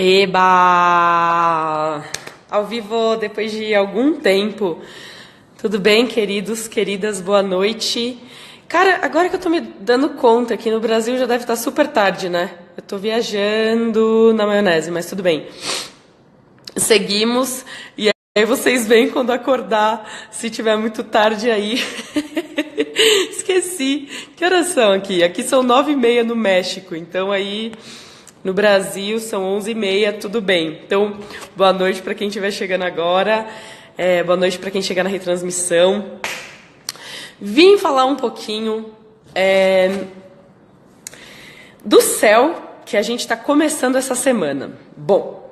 Eba! Ao vivo depois de algum tempo. Tudo bem, queridos, queridas? Boa noite. Cara, agora que eu tô me dando conta, aqui no Brasil já deve estar super tarde, né? Eu tô viajando na maionese, mas tudo bem. Seguimos, e aí vocês veem quando acordar, se tiver muito tarde aí. Esqueci. Que horas são aqui? Aqui são 9h30 no México, então aí... No Brasil são 11h30, tudo bem. Então, boa noite para quem estiver chegando agora. Boa noite para quem chegar na retransmissão. Vim falar um pouquinho do céu que a gente está começando essa semana. Bom,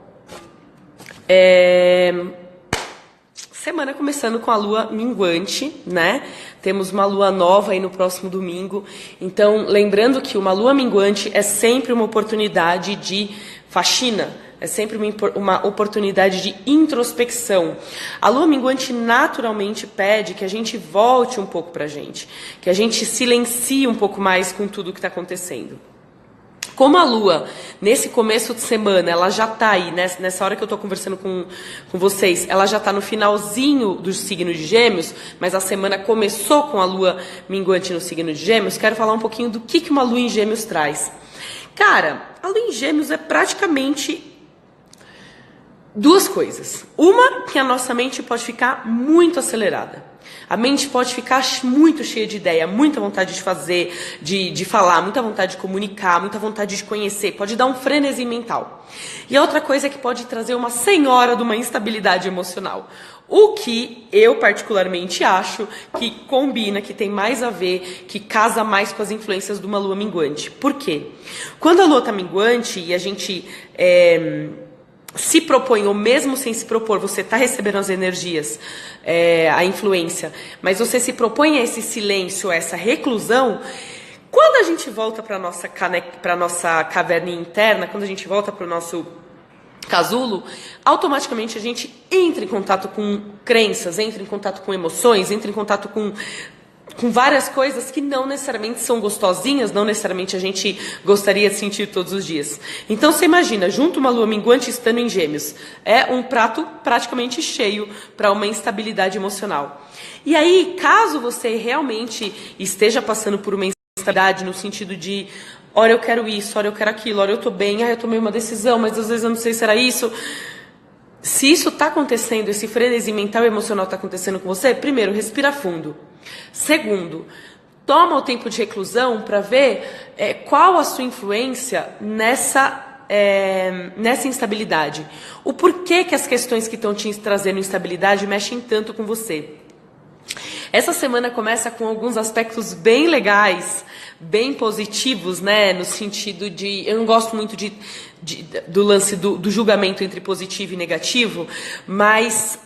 semana começando com a lua minguante, né? Temos uma lua nova aí no próximo domingo. Então, lembrando que uma lua minguante é sempre uma oportunidade de faxina, é sempre uma oportunidade de introspecção. A lua minguante naturalmente pede que a gente volte um pouco pra gente, que a gente silencie um pouco mais com tudo que está acontecendo. Como a Lua, nesse começo de semana, ela já está aí, nessa hora que eu estou conversando com vocês, ela já está no finalzinho do signo de Gêmeos, mas a semana começou com a Lua minguante no signo de Gêmeos, quero falar um pouquinho do que uma Lua em Gêmeos traz. Cara, a Lua em Gêmeos é praticamente duas coisas. Uma, que a nossa mente pode ficar muito acelerada. A mente pode ficar muito cheia de ideia, muita vontade de fazer, de falar, muita vontade de comunicar, muita vontade de conhecer, pode dar um frenesi mental. E a outra coisa é que pode trazer uma senhora de uma instabilidade emocional. O que eu particularmente acho que combina, que tem mais a ver, que casa mais com as influências de uma lua minguante. Por quê? Quando a lua está minguante e a gente... se propõe, ou mesmo sem se propor, você está recebendo as energias, a influência, mas você se propõe a esse silêncio, a essa reclusão, quando a gente volta para a nossa caverninha interna, quando a gente volta para o nosso casulo, automaticamente a gente entra em contato com crenças, entra em contato com emoções, entra em contato com várias coisas que não necessariamente são gostosinhas, não necessariamente a gente gostaria de sentir todos os dias. Então você imagina, junto uma lua minguante estando em Gêmeos, é um prato praticamente cheio para uma instabilidade emocional. E aí, caso você realmente esteja passando por uma instabilidade no sentido de, ora eu quero isso, ora eu quero aquilo, ora eu tô bem, eu tomei uma decisão, mas às vezes eu não sei se era isso... Se isso está acontecendo, esse frenesi mental e emocional está acontecendo com você, primeiro, respira fundo. Segundo, toma o tempo de reclusão para ver qual a sua influência nessa instabilidade. O porquê que as questões que estão te trazendo instabilidade mexem tanto com você. Essa semana começa com alguns aspectos bem legais, bem positivos, né? No sentido de... Eu não gosto muito do lance do julgamento entre positivo e negativo, mas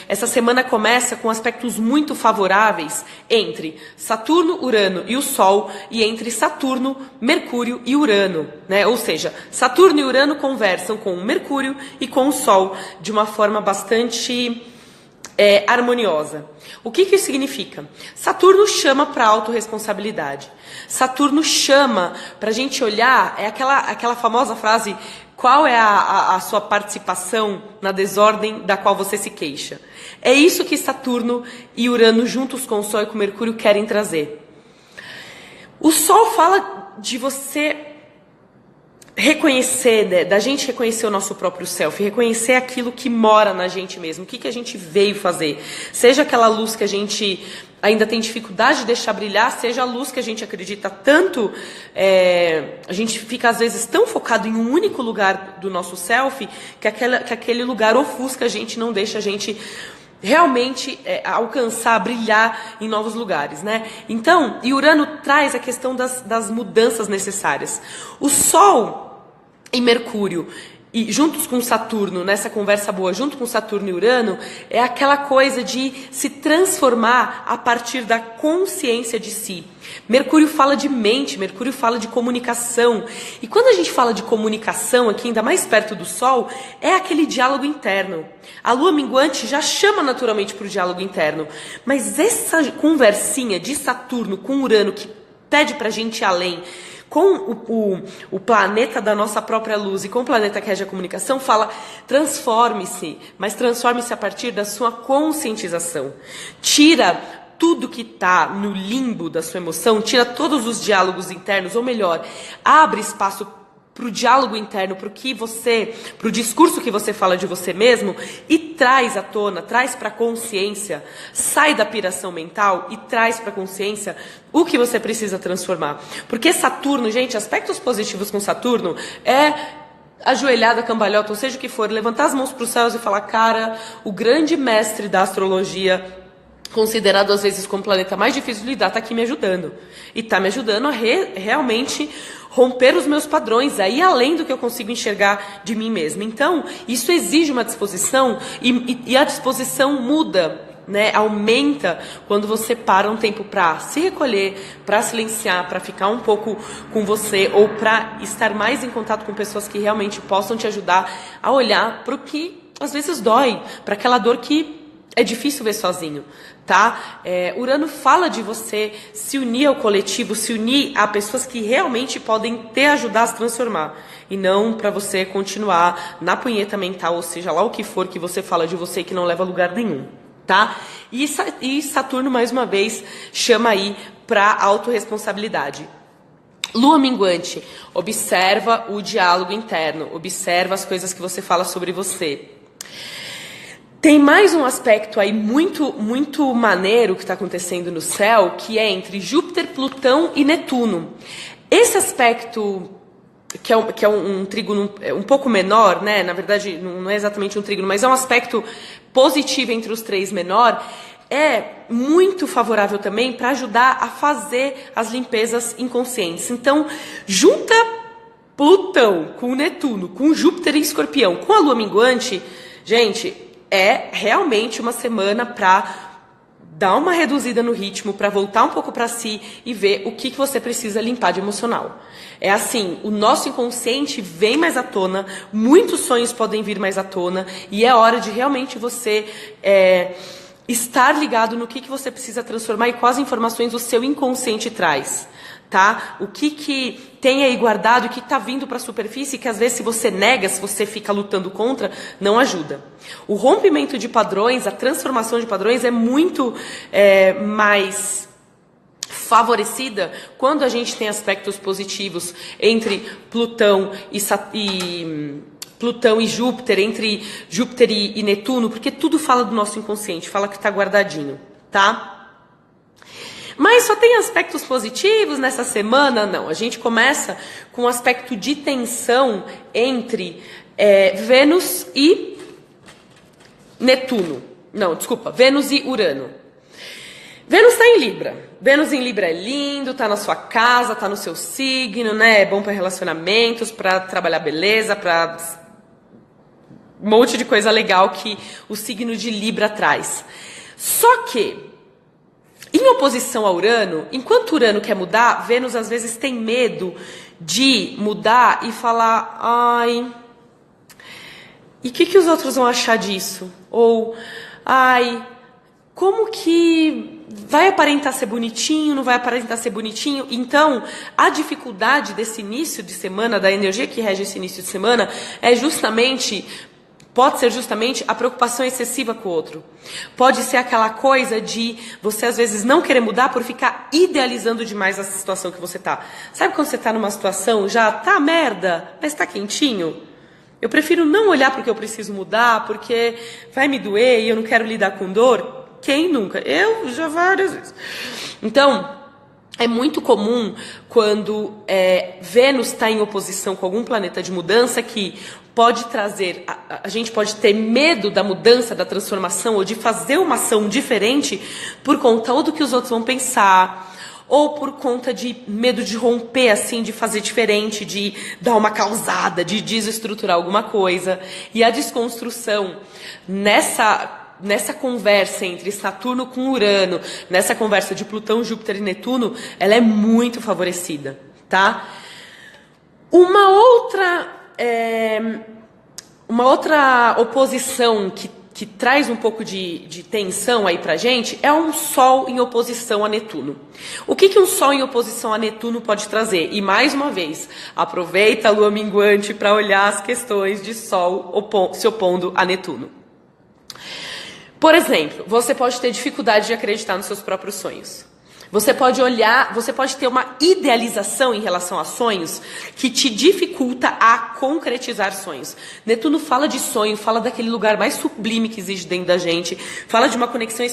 essa semana começa com aspectos muito favoráveis entre Saturno, Urano e o Sol, e entre Saturno, Mercúrio e Urano, né? Ou seja, Saturno e Urano conversam com o Mercúrio e com o Sol de uma forma bastante... harmoniosa. O que isso significa? Saturno chama para a autorresponsabilidade. Saturno chama para a gente olhar, aquela famosa frase, qual é a sua participação na desordem da qual você se queixa? É isso que Saturno e Urano, juntos com o Sol e com o Mercúrio, querem trazer. O Sol fala de você... reconhecer, né, da gente reconhecer o nosso próprio self, reconhecer aquilo que mora na gente mesmo, o que a gente veio fazer. Seja aquela luz que a gente ainda tem dificuldade de deixar brilhar, seja a luz que a gente acredita tanto, a gente fica às vezes tão focado em um único lugar do nosso self, que aquele lugar ofusca a gente, não deixa a gente... realmente alcançar, brilhar em novos lugares, né? Então, e Urano traz a questão das mudanças necessárias. O Sol e Mercúrio, e juntos com Saturno, nessa conversa boa, junto com Saturno e Urano, é aquela coisa de se transformar a partir da consciência de si. Mercúrio fala de mente, Mercúrio fala de comunicação. E quando a gente fala de comunicação aqui, ainda mais perto do Sol, é aquele diálogo interno. A lua minguante já chama naturalmente para o diálogo interno. Mas essa conversinha de Saturno com Urano que pede para a gente ir além, com o planeta da nossa própria luz e com o planeta que rege a comunicação, fala transforme-se, mas transforme-se a partir da sua conscientização. Tira tudo que está no limbo da sua emoção, tira todos os diálogos internos, ou melhor, abre espaço para o diálogo interno, para o discurso que você fala de você mesmo e traz à tona, traz para a consciência, sai da piração mental e traz para a consciência o que você precisa transformar. Porque Saturno, gente, aspectos positivos com Saturno é ajoelhada, cambalhota, ou seja o que for, levantar as mãos para os céus e falar, cara, o grande mestre da astrologia, considerado às vezes como o planeta mais difícil de lidar, está aqui me ajudando. E está me ajudando a realmente romper os meus padrões, aí além do que eu consigo enxergar de mim mesma. Então, isso exige uma disposição e a disposição muda, né? Aumenta quando você para um tempo para se recolher, para silenciar, para ficar um pouco com você ou para estar mais em contato com pessoas que realmente possam te ajudar a olhar para o que às vezes dói, para aquela dor que é difícil ver sozinho, tá? Urano fala de você se unir ao coletivo, se unir a pessoas que realmente podem te ajudar a se transformar. E não para você continuar na punheta mental, ou seja, lá o que for que você fala de você que não leva a lugar nenhum, tá? E Saturno, mais uma vez, chama aí para autorresponsabilidade. Lua minguante, observa o diálogo interno, observa as coisas que você fala sobre você. Tem mais um aspecto aí muito maneiro que está acontecendo no céu, que é entre Júpiter, Plutão e Netuno. Esse aspecto, que é um trígono um pouco menor, né? Na verdade, não é exatamente um trígono, mas é um aspecto positivo entre os três menor, é muito favorável também para ajudar a fazer as limpezas inconscientes. Então, junta Plutão com Netuno, com Júpiter e Escorpião, com a Lua minguante, gente, é realmente uma semana para dar uma reduzida no ritmo, para voltar um pouco para si e ver o que você precisa limpar de emocional. É assim, o nosso inconsciente vem mais à tona, muitos sonhos podem vir mais à tona, e é hora de realmente você estar ligado no que você precisa transformar e quais informações o seu inconsciente traz. Tá? O que tem aí guardado, o que está vindo para a superfície, que às vezes se você nega, se você fica lutando contra, não ajuda. O rompimento de padrões, a transformação de padrões é muito mais favorecida quando a gente tem aspectos positivos entre Plutão e Júpiter, entre Júpiter e Netuno, porque tudo fala do nosso inconsciente, fala que está guardadinho, tá? Mas só tem aspectos positivos nessa semana? Não, a gente começa com um aspecto de tensão entre Vênus e Netuno. Não, desculpa, Vênus e Urano. Vênus está em Libra. Vênus em Libra é lindo, está na sua casa, está no seu signo, né? É bom para relacionamentos, para trabalhar beleza, para um monte de coisa legal que o signo de Libra traz. Só que em oposição a Urano, enquanto Urano quer mudar, Vênus às vezes tem medo de mudar e falar, ai, e o que os outros vão achar disso? Ou, ai, como que vai aparentar ser bonitinho, não vai aparentar ser bonitinho? Então, a dificuldade desse início de semana, da energia que rege esse início de semana, pode ser justamente a preocupação excessiva com o outro. Pode ser aquela coisa de você, às vezes, não querer mudar por ficar idealizando demais essa situação que você tá. Sabe quando você tá numa situação, já tá merda, mas tá quentinho? Eu prefiro não olhar porque eu preciso mudar, porque vai me doer e eu não quero lidar com dor. Quem nunca? Eu já várias vezes. Então, é muito comum quando Vênus está em oposição com algum planeta de mudança que pode trazer, a gente pode ter medo da mudança, da transformação ou de fazer uma ação diferente por conta ou do que os outros vão pensar, ou por conta de medo de romper, assim, de fazer diferente, de dar uma causada, de desestruturar alguma coisa. E a desconstrução nessa conversa entre Saturno com Urano, nessa conversa de Plutão, Júpiter e Netuno, ela é muito favorecida, tá? Uma outra oposição que que traz um pouco de tensão aí pra gente é um Sol em oposição a Netuno. O que um Sol em oposição a Netuno pode trazer? E mais uma vez, aproveita a Lua minguante para olhar as questões de Sol se opondo a Netuno. Por exemplo, você pode ter dificuldade de acreditar nos seus próprios sonhos. Você pode ter uma idealização em relação a sonhos que te dificulta a concretizar sonhos. Netuno fala de sonho, fala daquele lugar mais sublime que existe dentro da gente, fala de uma conexão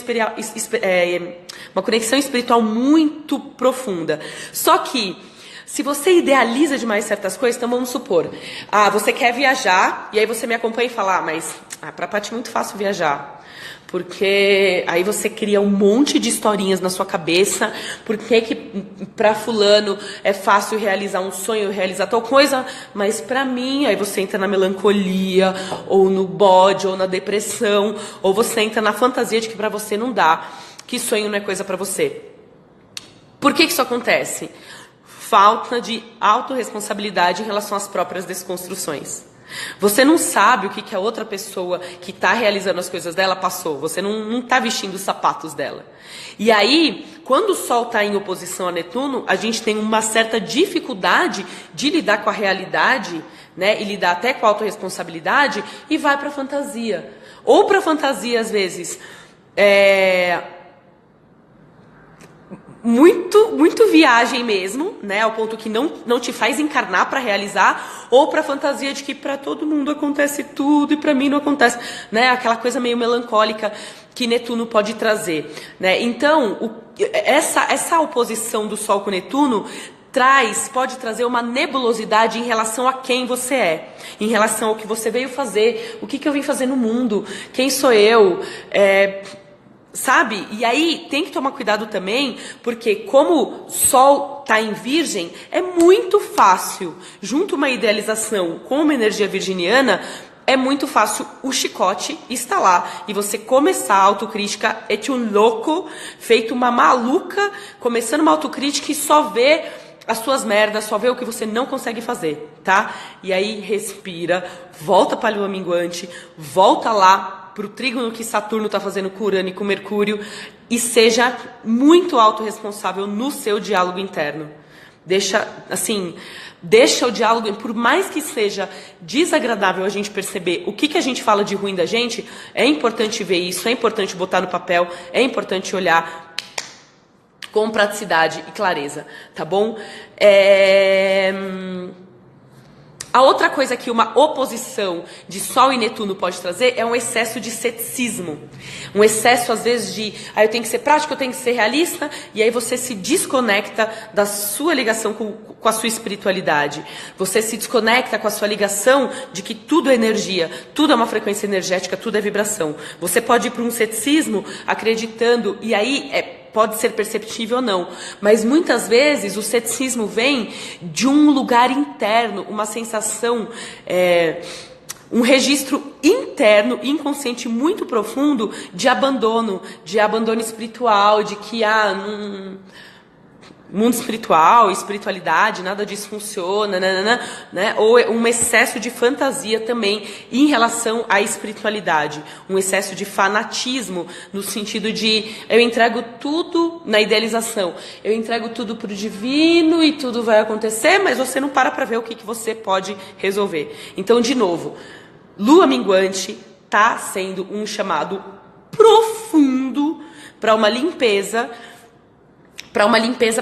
espiritual muito profunda. Só que, se você idealiza demais certas coisas, então vamos supor, você quer viajar, e aí você me acompanha e fala, mas pra Paty é muito fácil viajar. Porque aí você cria um monte de historinhas na sua cabeça. Por que para fulano é fácil realizar um sonho, realizar tal coisa, mas para mim, aí você entra na melancolia, ou no bode, ou na depressão, ou você entra na fantasia de que para você não dá, que sonho não é coisa para você. Por que isso acontece? Falta de autorresponsabilidade em relação às próprias desconstruções. Você não sabe o que a outra pessoa que está realizando as coisas dela passou. Você não está vestindo os sapatos dela. E aí, quando o Sol está em oposição a Netuno, a gente tem uma certa dificuldade de lidar com a realidade, né, e lidar até com a autorresponsabilidade, e vai para a fantasia. Ou para a fantasia, às vezes, muito viagem mesmo, né, ao ponto que não te faz encarnar para realizar, ou para fantasia de que para todo mundo acontece tudo e para mim não acontece, né, aquela coisa meio melancólica que Netuno pode trazer, né? Então, essa oposição do Sol com Netuno pode trazer uma nebulosidade em relação a quem você é, em relação ao que você veio fazer, o que eu vim fazer no mundo, quem sou eu, sabe? E aí tem que tomar cuidado também, porque como Sol está em Virgem, é muito fácil, junto uma idealização com uma energia virginiana, é muito fácil o chicote estalar e você começar a autocrítica un louco, feito uma maluca, começando uma autocrítica e só vê as suas merdas, só vê o que você não consegue fazer, tá? E aí respira, volta para a Lua minguante, volta lá para o trígono que Saturno está fazendo com Urano e com Mercúrio, e seja muito autorresponsável no seu diálogo interno. Deixa o diálogo, por mais que seja desagradável a gente perceber o que a gente fala de ruim da gente, é importante ver isso, é importante botar no papel, é importante olhar com praticidade e clareza, tá bom? A outra coisa que uma oposição de Sol e Netuno pode trazer é um excesso de ceticismo. Um excesso, às vezes, de eu tenho que ser prático, eu tenho que ser realista, e aí você se desconecta da sua ligação com a sua espiritualidade. Você se desconecta com a sua ligação de que tudo é energia, tudo é uma frequência energética, tudo é vibração. Você pode ir para um ceticismo acreditando, e aí pode ser perceptível ou não, mas muitas vezes o ceticismo vem de um lugar interno, uma sensação, um registro interno, inconsciente muito profundo de abandono espiritual, de que mundo espiritual, espiritualidade, nada disso funciona, né? Ou um excesso de fantasia também em relação à espiritualidade, um excesso de fanatismo no sentido de eu entrego tudo na idealização, eu entrego tudo para o divino e tudo vai acontecer, mas você não para ver o que você pode resolver. Então, de novo, Lua minguante está sendo um chamado profundo para uma limpeza,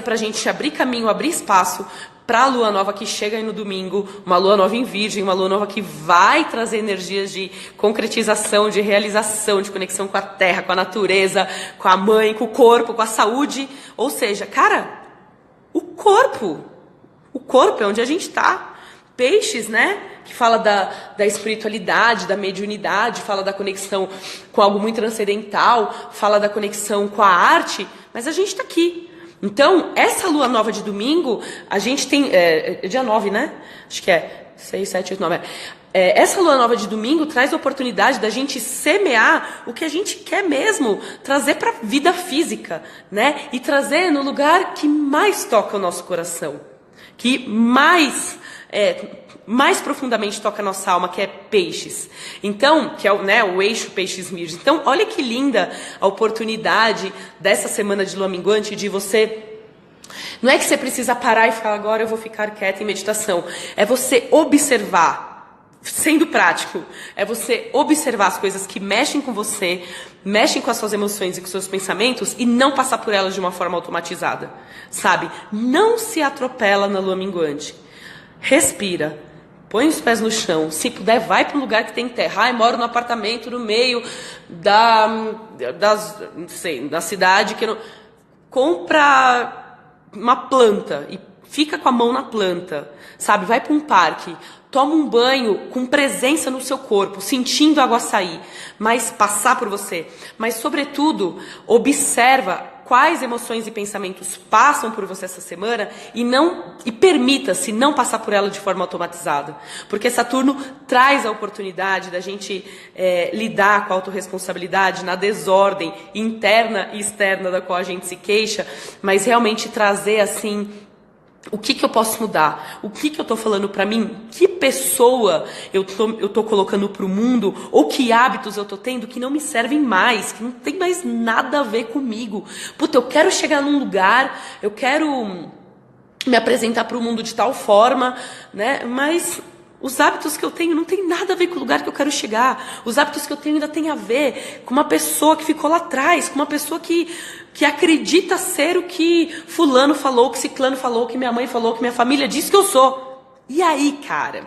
para a gente abrir caminho, abrir espaço para a Lua Nova que chega aí no domingo, uma Lua Nova em Virgem, uma Lua Nova que vai trazer energias de concretização, de realização, de conexão com a Terra, com a natureza, com a mãe, com o corpo, com a saúde. Ou seja, cara, o corpo é onde a gente está. Peixes, né? Que fala da espiritualidade, da mediunidade, fala da conexão com algo muito transcendental, fala da conexão com a arte, mas a gente está aqui. Então, essa Lua Nova de domingo, a gente tem... dia 9, né? Acho que é 6, 7, 8, 9. Essa Lua Nova de domingo traz a oportunidade da gente semear o que a gente quer mesmo, trazer para a vida física, né? E trazer no lugar que mais toca o nosso coração, que mais mais profundamente toca a nossa alma, que é peixes. Então, que é o eixo peixes-virgem. Então, olha que linda a oportunidade dessa semana de lua minguante de você... Não é que você precisa parar e falar, agora eu vou ficar quieta em meditação. É você observar, sendo prático. É você observar as coisas que mexem com você, mexem com as suas emoções e com os seus pensamentos e não passar por elas de uma forma automatizada. Sabe? Não se atropela na lua minguante. Respira. Põe os pés no chão. Se puder, vai para um lugar que tem terra. Eu moro num apartamento no meio não sei, da cidade. Compra uma planta e fica com a mão na planta, sabe? Vai para um parque, toma um banho com presença no seu corpo, sentindo a água sair, mas passar por você. Mas, sobretudo, observa quais emoções e pensamentos passam por você essa semana e permita-se não passar por ela de forma automatizada. Porque Saturno traz a oportunidade da gente lidar com a autorresponsabilidade na desordem interna e externa da qual a gente se queixa, mas realmente trazer assim... O que eu posso mudar? O que eu estou falando para mim? Que pessoa eu tô colocando para o mundo? Ou que hábitos eu estou tendo que não me servem mais, que não tem mais nada a ver comigo? Puta, eu quero chegar num lugar, eu quero me apresentar para o mundo de tal forma, né? Mas os hábitos que eu tenho não tem nada a ver com o lugar que eu quero chegar. Os hábitos que eu tenho ainda tem a ver com uma pessoa que ficou lá atrás, com uma pessoa que acredita ser o que fulano falou, que ciclano falou, que minha mãe falou, que minha família disse que eu sou. E aí, cara?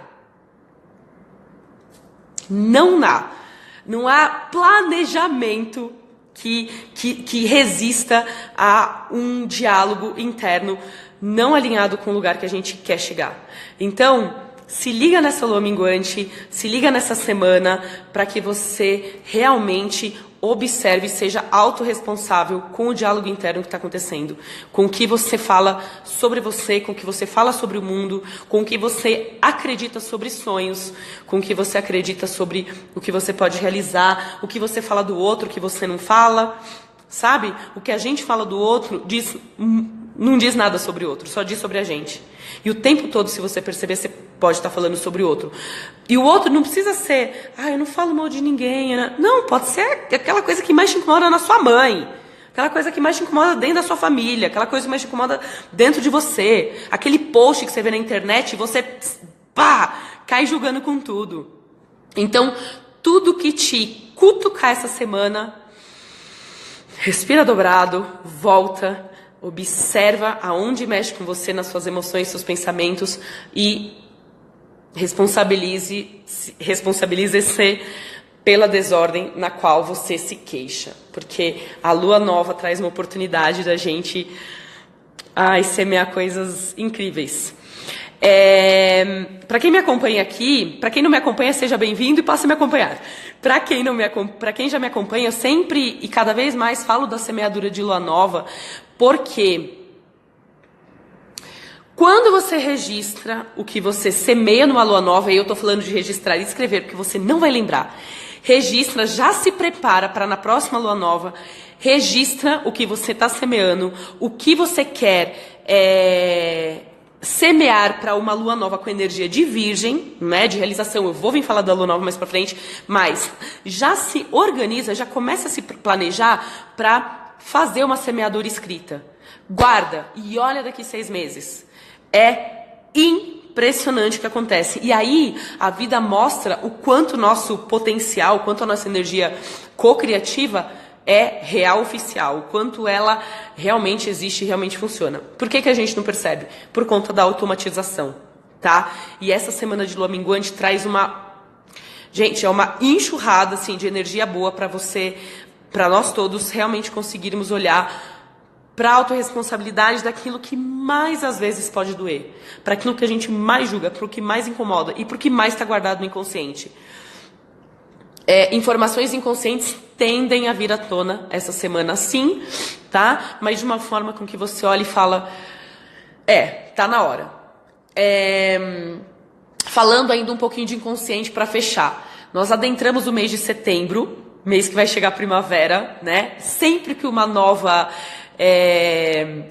Não há planejamento que resista a um diálogo interno não alinhado com o lugar que a gente quer chegar. Então, se liga nessa lua minguante, se liga nessa semana para que você realmente observe e seja autorresponsável com o diálogo interno que está acontecendo, com o que você fala sobre você, com o que você fala sobre o mundo, com o que você acredita sobre sonhos, com o que você acredita sobre o que você pode realizar, o que você fala do outro, o que você não fala, sabe? O que a gente fala do outro não diz nada sobre o outro, só diz sobre a gente. E o tempo todo, se você perceber, você pode estar falando sobre o outro. E o outro não precisa ser, eu não falo mal de ninguém. Né? Não, pode ser aquela coisa que mais te incomoda na sua mãe. Aquela coisa que mais te incomoda dentro da sua família. Aquela coisa que mais te incomoda dentro de você. Aquele post que você vê na internet e você, cai julgando com tudo. Então, tudo que te cutucar essa semana, respira dobrado, volta, observa aonde mexe com você, nas suas emoções, seus pensamentos e responsabilize-se pela desordem na qual você se queixa. Porque a lua nova traz uma oportunidade da gente semear coisas incríveis. Para quem me acompanha aqui, para quem não me acompanha, seja bem-vindo e passe a me acompanhar. Para quem já me acompanha, eu sempre e cada vez mais falo da semeadura de lua nova, porque quando você registra o que você semeia numa lua nova, e eu estou falando de registrar e escrever, porque você não vai lembrar, registra, já se prepara para na próxima lua nova, registra o que você está semeando, o que você quer semear para uma lua nova com energia de virgem, né, de realização. Eu vou vir falar da lua nova mais para frente, mas já se organiza, já começa a se planejar para fazer uma semeadura escrita. Guarda e olha daqui 6 meses. É impressionante o que acontece. E aí a vida mostra o quanto o nosso potencial, o quanto a nossa energia co-criativa é real, oficial, o quanto ela realmente existe e realmente funciona. Por que a gente não percebe? Por conta da automatização, tá? E essa semana de lua minguante traz uma enxurrada assim, de energia boa para nós todos realmente conseguirmos olhar para a autorresponsabilidade daquilo que mais às vezes pode doer, para aquilo que a gente mais julga, para o que mais incomoda e para o que mais está guardado no inconsciente. Informações inconscientes tendem a vir à tona essa semana sim, tá? Mas de uma forma com que você olha e fala, tá na hora. Falando ainda um pouquinho de inconsciente para fechar. Nós adentramos o mês de setembro, mês que vai chegar a primavera, né? Sempre que uma nova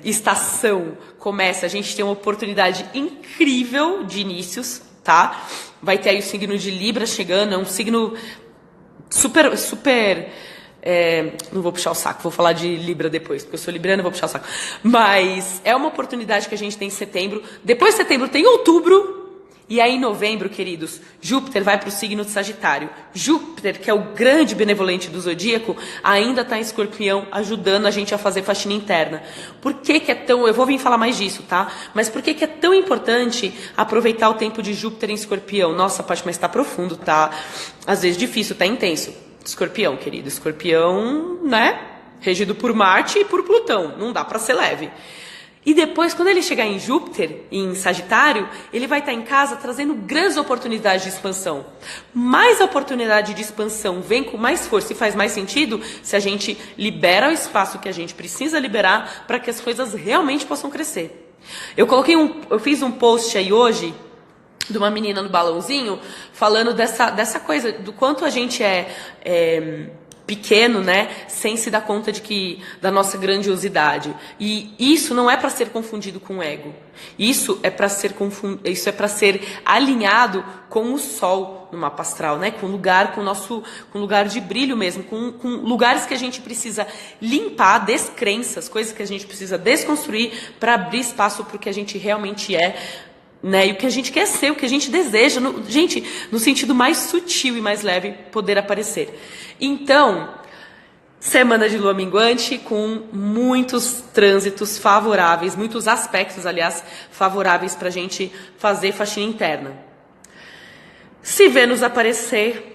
estação começa, a gente tem uma oportunidade incrível de inícios, tá? Vai ter aí o signo de Libra chegando, é um signo super... não vou puxar o saco, vou falar de Libra depois, porque eu sou libriana, vou puxar o saco. Mas é uma oportunidade que a gente tem em setembro. Depois de setembro tem outubro. E aí em novembro, queridos, Júpiter vai para o signo de Sagitário. Júpiter, que é o grande benevolente do zodíaco, ainda está em Escorpião, ajudando a gente a fazer faxina interna. Por que que é tão... Eu vou vir falar mais disso, tá? Mas por que que é tão importante aproveitar o tempo de Júpiter em Escorpião? Nossa, Paty, mas tá profundo, tá? Às vezes difícil, tá intenso. Escorpião, querido. Escorpião, né? Regido por Marte e por Plutão. Não dá para ser leve. E depois, quando ele chegar em Júpiter, em Sagitário, ele vai estar em casa trazendo grandes oportunidades de expansão. Mais oportunidade de expansão vem com mais força e faz mais sentido se a gente libera o espaço que a gente precisa liberar para que as coisas realmente possam crescer. Eu fiz um post aí hoje de uma menina no balãozinho falando dessa coisa, do quanto a gente é pequeno, né, sem se dar conta da nossa grandiosidade. E isso não é para ser confundido com o ego. Isso é para ser alinhado com o sol no mapa astral, né, com lugar de brilho mesmo, com lugares que a gente precisa limpar, descrenças, coisas que a gente precisa desconstruir para abrir espaço para o que a gente realmente é. Né? E o que a gente quer ser, o que a gente deseja, no sentido mais sutil e mais leve, poder aparecer. Então, semana de lua minguante com muitos trânsitos favoráveis, muitos aspectos, aliás, favoráveis para a gente fazer faxina interna. Se Vênus aparecer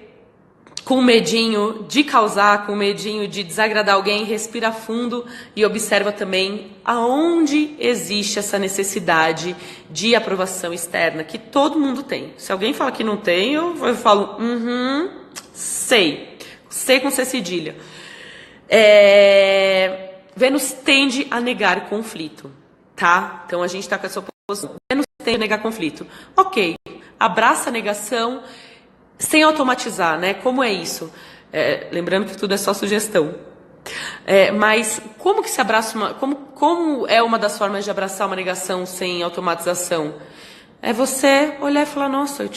com medinho de causar, com medinho de desagradar alguém, respira fundo e observa também aonde existe essa necessidade de aprovação externa, que todo mundo tem. Se alguém fala que não tem, eu falo, sei com C cedilha. Vênus tende a negar conflito, tá? Então a gente está com essa oposição. Vênus tende a negar conflito. Ok, abraça a negação, sem automatizar, né? Como é isso? Lembrando que tudo é só sugestão. Mas como que se abraça como é uma das formas de abraçar uma negação sem automatização? É você olhar e falar, nossa,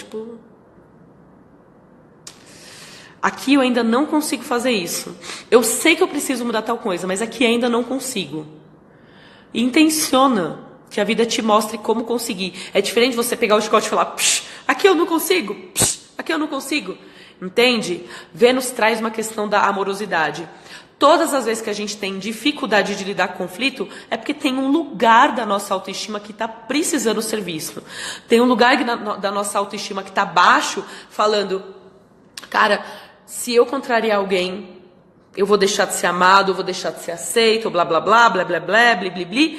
aqui eu ainda não consigo fazer isso. Eu sei que eu preciso mudar tal coisa, mas aqui ainda não consigo. E intenciona que a vida te mostre como conseguir. É diferente de você pegar o chicote e falar, aqui eu não consigo, aqui eu não consigo. Entende? Vênus traz uma questão da amorosidade. Todas as vezes que a gente tem dificuldade de lidar com conflito, é porque tem um lugar da nossa autoestima que está precisando ser visto. Tem um lugar da nossa autoestima que está baixo, falando, cara, se eu contrariar alguém, eu vou deixar de ser amado, eu vou deixar de ser aceito, blá, blá, blá, blá, blá, blá, blá, blá, blá.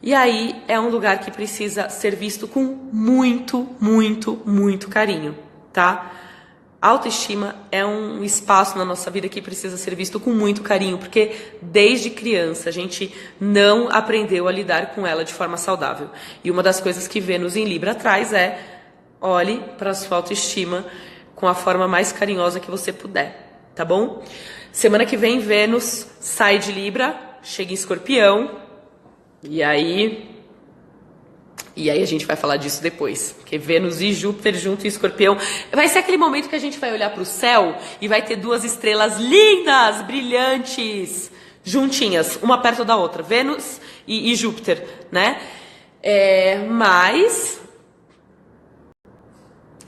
E aí é um lugar que precisa ser visto com muito, muito, muito carinho, tá? A autoestima é um espaço na nossa vida que precisa ser visto com muito carinho, porque desde criança a gente não aprendeu a lidar com ela de forma saudável. E uma das coisas que Vênus em Libra traz é, olhe para a sua autoestima com a forma mais carinhosa que você puder, tá bom? Semana que vem Vênus sai de Libra, chega em Escorpião, e aí a gente vai falar disso depois, porque Vênus e Júpiter junto em Escorpião, vai ser aquele momento que a gente vai olhar para o céu e vai ter duas estrelas lindas, brilhantes, juntinhas, uma perto da outra, Vênus e Júpiter, né? Mas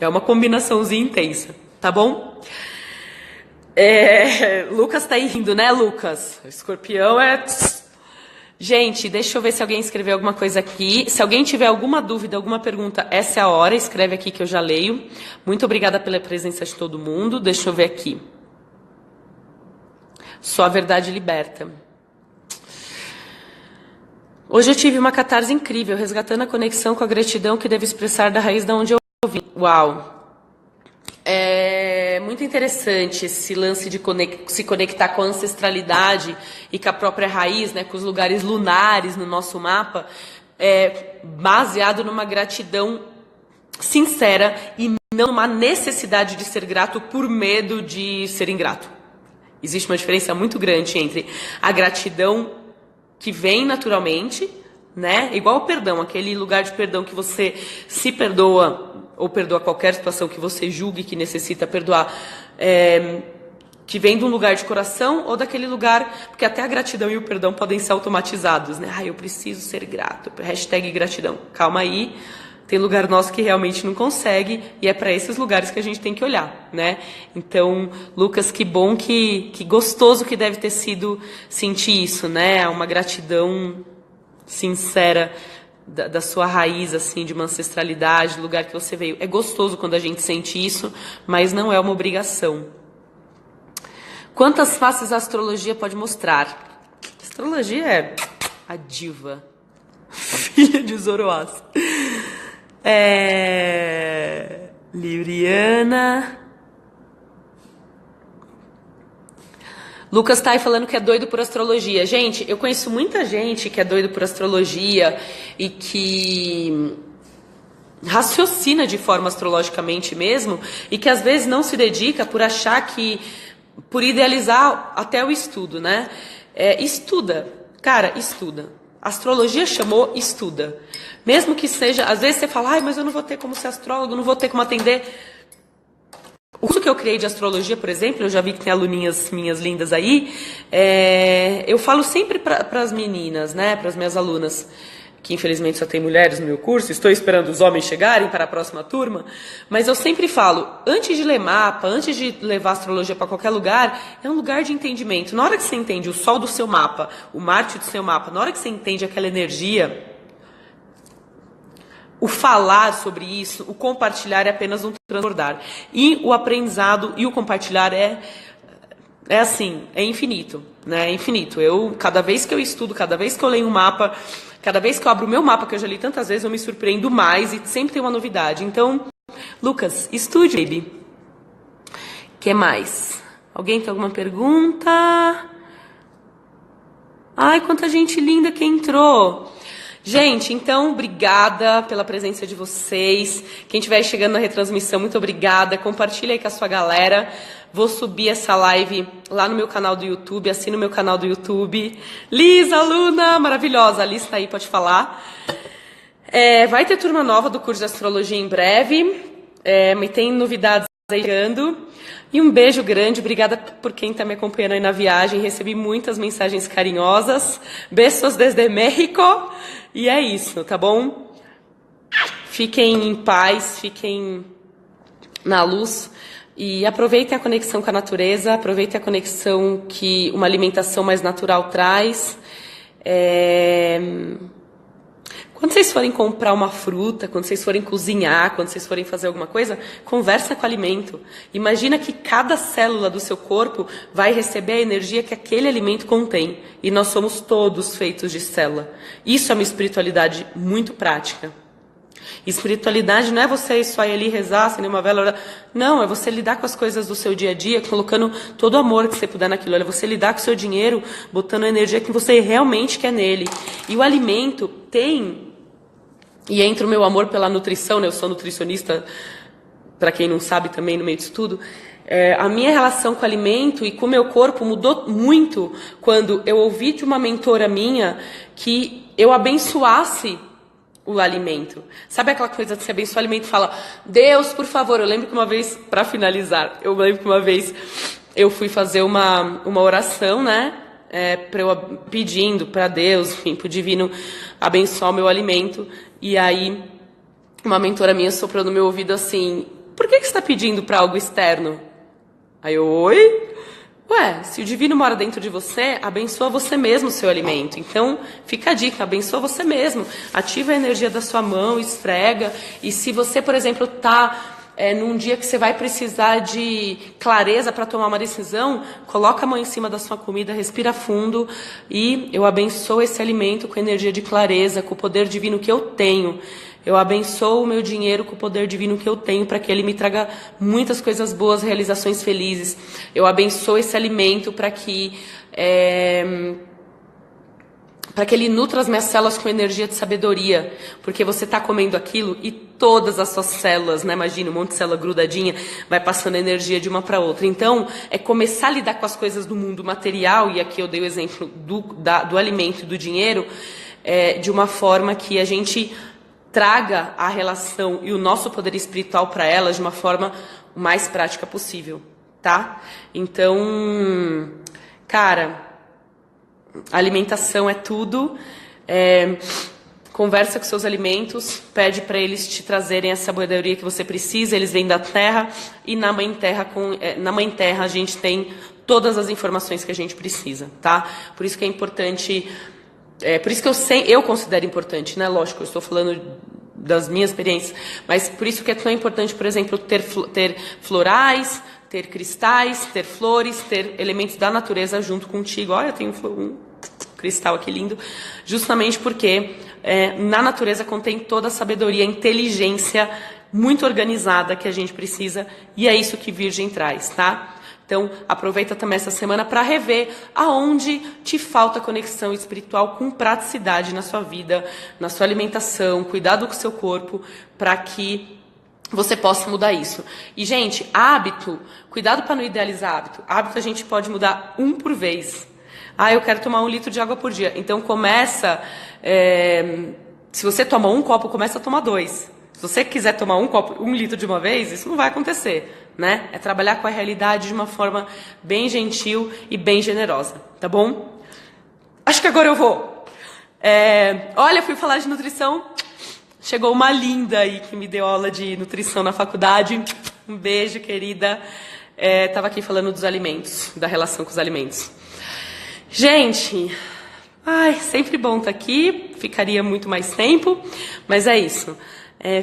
é uma combinaçãozinha intensa, tá bom? Lucas tá aí rindo, né, Lucas? Escorpião é... Gente, deixa eu ver se alguém escreveu alguma coisa aqui. Se alguém tiver alguma dúvida, alguma pergunta, essa é a hora. Escreve aqui que eu já leio. Muito obrigada pela presença de todo mundo. Deixa eu ver aqui. Só a verdade liberta. Hoje eu tive uma catarse incrível, resgatando a conexão com a gratidão que devo expressar da raiz de onde eu vim. Uau! É muito interessante esse lance de se conectar com a ancestralidade e com a própria raiz, né, com os lugares lunares no nosso mapa, baseado numa gratidão sincera e não uma necessidade de ser grato por medo de ser ingrato. Existe uma diferença muito grande entre a gratidão que vem naturalmente, né, igual o perdão, aquele lugar de perdão que você se perdoa ou perdoa qualquer situação que você julgue que necessita perdoar, que vem de um lugar de coração ou daquele lugar, porque até a gratidão e o perdão podem ser automatizados, né? Eu preciso ser grato, hashtag gratidão. Calma aí, tem lugar nosso que realmente não consegue, e é para esses lugares que a gente tem que olhar, né? Então, Lucas, que bom, que gostoso que deve ter sido sentir isso, né? Uma gratidão sincera da sua raiz, assim, de uma ancestralidade, do lugar que você veio. É gostoso quando a gente sente isso, mas não é uma obrigação. Quantas faces a astrologia pode mostrar? A astrologia é a diva, filha de Zoroastro. Libriana. Lucas tá aí falando que é doido por astrologia. Gente, eu conheço muita gente que é doido por astrologia e que raciocina de forma astrologicamente mesmo e que às vezes não se dedica por achar que... por idealizar até o estudo, né? Estuda. Cara, estuda. Astrologia chamou, estuda. Mesmo que seja... Às vezes você fala, mas eu não vou ter como ser astrólogo, não vou ter como atender... O curso que eu criei de astrologia, por exemplo, eu já vi que tem aluninhas minhas lindas aí, eu falo sempre para as meninas, né, para as minhas alunas, que infelizmente só tem mulheres no meu curso, estou esperando os homens chegarem para a próxima turma, mas eu sempre falo, antes de ler mapa, antes de levar a astrologia para qualquer lugar, é um lugar de entendimento. Na hora que você entende o sol do seu mapa, o Marte do seu mapa, na hora que você entende aquela energia... O falar sobre isso, o compartilhar é apenas um transbordar. E o aprendizado e o compartilhar é assim, é infinito, né? É infinito. Cada vez que eu estudo, cada vez que eu leio um mapa, cada vez que eu abro o meu mapa, que eu já li tantas vezes, eu me surpreendo mais e sempre tem uma novidade. Então, Lucas, estude, baby. Que mais? Alguém tem alguma pergunta? Ai, quanta gente linda que entrou. Gente, então, obrigada pela presença de vocês. Quem estiver chegando na retransmissão, muito obrigada. Compartilha aí com a sua galera. Vou subir essa live lá no meu canal do YouTube. Assina o meu canal do YouTube. Liz, aluna maravilhosa. A Liz tá aí, pode falar. Vai ter turma nova do curso de astrologia em breve. Me tem novidades aí chegando. E um beijo grande, obrigada por quem está me acompanhando aí na viagem. Recebi muitas mensagens carinhosas. Besos desde México. E é isso, tá bom? Fiquem em paz, fiquem na luz. E aproveitem a conexão com a natureza, aproveitem a conexão que uma alimentação mais natural traz. Quando vocês forem comprar uma fruta, quando vocês forem cozinhar, quando vocês forem fazer alguma coisa, conversa com o alimento. Imagina que cada célula do seu corpo vai receber a energia que aquele alimento contém. E nós somos todos feitos de célula. Isso é uma espiritualidade muito prática. Espiritualidade não é você só ir ali rezar, acender uma vela, orar. Não, é você lidar com as coisas do seu dia a dia, colocando todo o amor que você puder naquilo. É você lidar com o seu dinheiro, botando a energia que você realmente quer nele. E o alimento tem... E entra o meu amor pela nutrição, né? Eu sou nutricionista, para quem não sabe também no meio disso tudo. A minha relação com o alimento e com o meu corpo mudou muito quando eu ouvi de uma mentora minha que eu abençoasse o alimento. Sabe aquela coisa de se abençoar o alimento e fala, Deus, por favor. Eu lembro que uma vez, para finalizar, eu fui fazer uma oração, né? Pedindo para Deus, enfim, para o divino abençoar o meu alimento. E aí, uma mentora minha soprou no meu ouvido assim, por que você está pedindo para algo externo? Aí eu, oi? Ué, se o divino mora dentro de você, abençoa você mesmo o seu alimento. Então, fica a dica, abençoa você mesmo. Ativa a energia da sua mão, esfrega. E se você, por exemplo, está num dia que você vai precisar de clareza para tomar uma decisão, coloca a mão em cima da sua comida, respira fundo e eu abençoo esse alimento com energia de clareza, com o poder divino que eu tenho. Eu abençoo o meu dinheiro com o poder divino que eu tenho para que ele me traga muitas coisas boas, realizações felizes. Eu abençoo esse alimento para que ele nutra as minhas células com energia de sabedoria, porque você está comendo aquilo e todas as suas células, né, imagina, um monte de célula grudadinha, vai passando energia de uma para outra. Então, é começar a lidar com as coisas do mundo material, e aqui eu dei o exemplo do alimento e do dinheiro, de uma forma que a gente traga a relação e o nosso poder espiritual para elas de uma forma o mais prática possível, tá? Então, cara, alimentação é tudo. Conversa com seus alimentos, pede para eles te trazerem a sabedoria que você precisa, eles vêm da terra, e na Mãe Terra a gente tem todas as informações que a gente precisa, tá? Por isso que é importante, por isso que eu considero importante, né? Lógico, eu estou falando das minhas experiências, mas por isso que é tão importante, por exemplo, ter florais, ter cristais, ter flores, ter elementos da natureza junto contigo. Olha, eu tenho um cristal aqui lindo, justamente porque na natureza contém toda a sabedoria, a inteligência muito organizada que a gente precisa, e é isso que Virgem traz, tá? Então, aproveita também essa semana para rever aonde te falta conexão espiritual com praticidade na sua vida, na sua alimentação, cuidado com o seu corpo, para que você possa mudar isso. E, gente, hábito, cuidado para não idealizar hábito. Hábito a gente pode mudar um por vez. Eu quero tomar 1 litro de água por dia. Então, começa... se você toma 1 copo, começa a tomar 2. Se você quiser tomar 1 litro de uma vez, isso não vai acontecer, né? É trabalhar com a realidade de uma forma bem gentil e bem generosa, tá bom? Acho que agora eu vou. Olha, fui falar de nutrição. Chegou uma linda aí que me deu aula de nutrição na faculdade. Um beijo, querida. Tava aqui falando dos alimentos, da relação com os alimentos. Gente, sempre bom estar aqui. Ficaria muito mais tempo, mas é isso.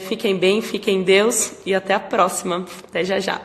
Fiquem bem, fiquem em Deus e até a próxima. Até já já.